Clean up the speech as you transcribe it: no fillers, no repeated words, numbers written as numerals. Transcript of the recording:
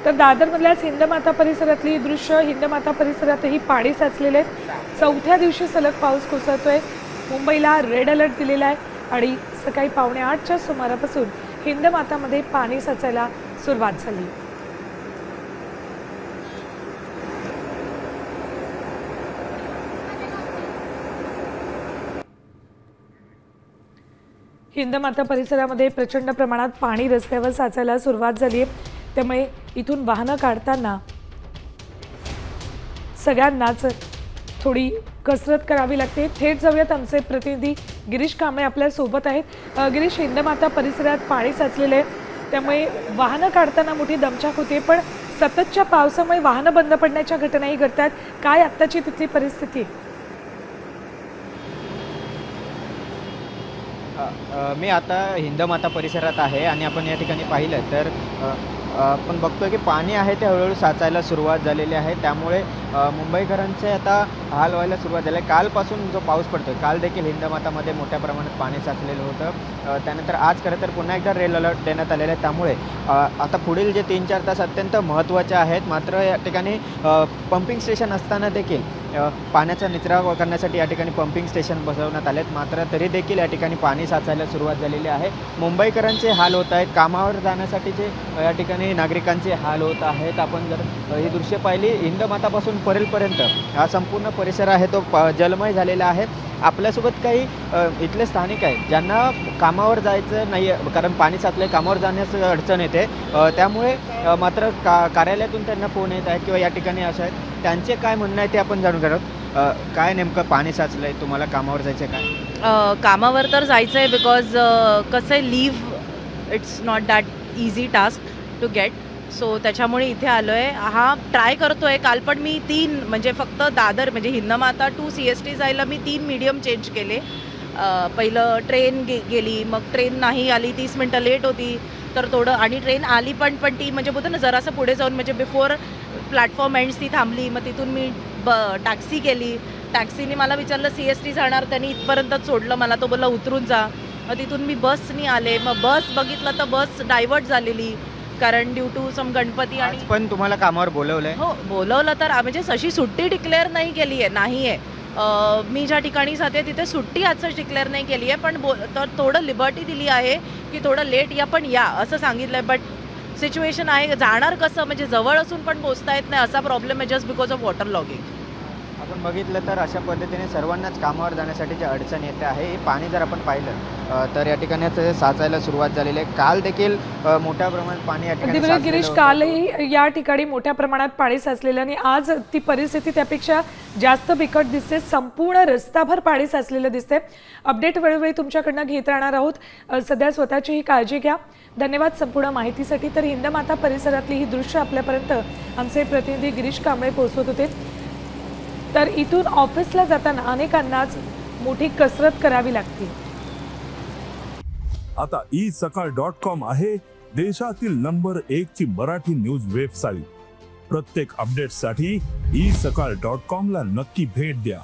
तर दादरमधल्याच हिंदमाता परिसरातली दृश्य, हिंदमाता परिसरातही पाणी साचलेले आहे। चौथ्या दिवशी सलग पाऊस कोसळतोय। मुंबईला रेड अलर्ट दिलेला आहे आणि सकाळी 7:45च्या सुमारापासून हिंदमातामध्ये पाणी साचायला सुरुवात झाली। हिंदमाता परिसरामध्ये प्रचंड प्रमाणात पाणी रस्त्यावर साचायला सुरुवात झाली आहे। त्यामुळे इथून वाहनं काढताना सगळ्यांनाच थोडी कसरत करावी लागते। थेट जाऊयात, आमचे प्रतिनिधी गिरीश कांबळे आपल्या सोबत आहेत। गिरीश, हिंदमाता परिसरात पाणी साचलेले आहे, त्यामुळे वाहनं काढताना मोठी दमछाक होते, पण सततच्या पावसामुळे वाहनं बंद पडण्याच्या घटनाही घडतात। काय आत्ताची तिथली परिस्थिती आहे? मी आता हिंदमाता परिसरात आहे आणि आपण या ठिकाणी पाहिलं तर आपण बघतोय की पाणी आहे ते हळूहळू साचायला सुरुवात झालेली आहे। त्यामुळे मुंबईकरांचे आता हाल व्हायला सुरुवात झाली आहे। कालपासून जो पाऊस पडतोय, काल देखील हिंदमातामध्ये मोठ्या प्रमाणात पाणी साचलेलं होतं। त्यानंतर आज खरं तर पुन्हा एकदा रेड अलर्ट देण्यात आलेला आहे। त्यामुळे आता पुढील जे 3-4 तास अत्यंत महत्त्वाचे आहेत। मात्र या ठिकाणी पंपिंग स्टेशन असताना देखील पाण्याचा निचरा करण्यासाठी या ठिकाणी पंपिंग स्टेशन बसवण्यात आलेत, मात्र तरी देखील या ठिकाणी पाणी साचायला सुरुवात झालेली आहे। मुंबईकरांचे हाल होत आहेत, कामावर जाण्यासाठीचे या ठिकाणी नागरिकांचे हाल होत आहेत। आपण जर ही दृश्य पाहिली, हिंदमातापासून परेलपर्यंत हा संपूर्ण परिसर आहे तो जलमय झालेला आहे। आपल्यासोबत काही इथले स्थानिक आहेत ज्यांना कामावर जायचं नाही आहे, कारण पाणी साचलं, कामावर जाण्यास अडचण येते। त्यामुळे मात्र कार्यालयातून त्यांना फोन येत आहेत किंवा या ठिकाणी असं आहेत, त्यांचे काय म्हणणं आहे ते आपण जाणून घेणार आहोत। काय नेमकं पाणी साचलं आहे, तुम्हाला कामावर जायचं आहे काय? कामावर तर जायचं आहे, बिकॉज कसं आहे, leave it's not that easy task to get, so त्याच्यामुळे इथे आलो आहे। हा ट्राय करतो आहे। काल पण मी 3 म्हणजे फक्त दादर म्हणजे हिंदमाता टू CST जायला मी 3 मीडियम चेंज केले। पहिलं ट्रेन गेली, मग ट्रेन नाही आली, 30 मिनटं लेट होती, तर थोडं, आणि ट्रेन आली पण ती म्हणजे बोलतो ना जरासं पुढे जाऊन म्हणजे बिफोर प्लॅटफॉर्म एंड्स ती थांबली, मग तिथून मी टॅक्सी केली। टॅक्सीने मला विचारलं CST जाणार, त्यांनी इथपर्यंतच सोडलं मला, तो बोलला उतरून जा। मग तिथून मी बसनी आले, मग बस बघितलं तर बस डायव्हर्ट झालेली, कारण ड्यू टू सम गणपती। आणि पण तुम्हाला कामावर बोलवलंय? हो, बोलवलं तर म्हणजे अशी सुट्टी डिक्लेअर नाही केली आहे, नाही आहे। मी ज्या ठिकाणी जाते तिथे सुट्टी आजच डिक्लेअर नाही केली आहे, पण तर थोडं लिबर्टी दिली आहे की थोडं लेट या पण या असं सांगितलं आहे। बट सिच्युएशन आहे, जाणार कसं, म्हणजे जवळ असून पण पोचता येत नाही, असा प्रॉब्लेम आहे just because of water logging. आपण बघितलं तर अशा पद्धतीने सर्वांनाच कामावर जाण्यासाठीची अडचण येते आहे। हे पाणी जर आपण पाहिलं तर या ठिकाणी साचायला सुरुवात झालेली आहे। काल देखील मोठ्या प्रमाणात पाणी या ठिकाणी साचलेलं गिरीश, होतं। कालही या ठिकाणी मोठ्या प्रमाणात पाणी साचलेलं आणि आज ती परिस्थिती त्यापेक्षा जास्त बिकट दिसते। संपूर्ण रस्ताभर पाणी साचलेलं दिसते। अपडेट वेळोवेळी तुमच्याकडनं घेत राहणार आहोत। सध्या स्वतःची ही काळजी घ्या। धन्यवाद संपूर्ण माहितीसाठी। तर हिंदमाता परिसरातली ही दृश्य आपल्यापर्यंत आमचे प्रतिनिधी गिरीश कांबळे पोहोचवत होते। तर इथून ऑफिसला जाताना अनेकांनाच मोठी कसरत करावी लागते। आता isakal.com आहे देशातील नंबर 1 ची मराठी न्यूज वेबसाईट। प्रत्येक अपडेटसाठी isakal.com ला नक्की भेट द्या।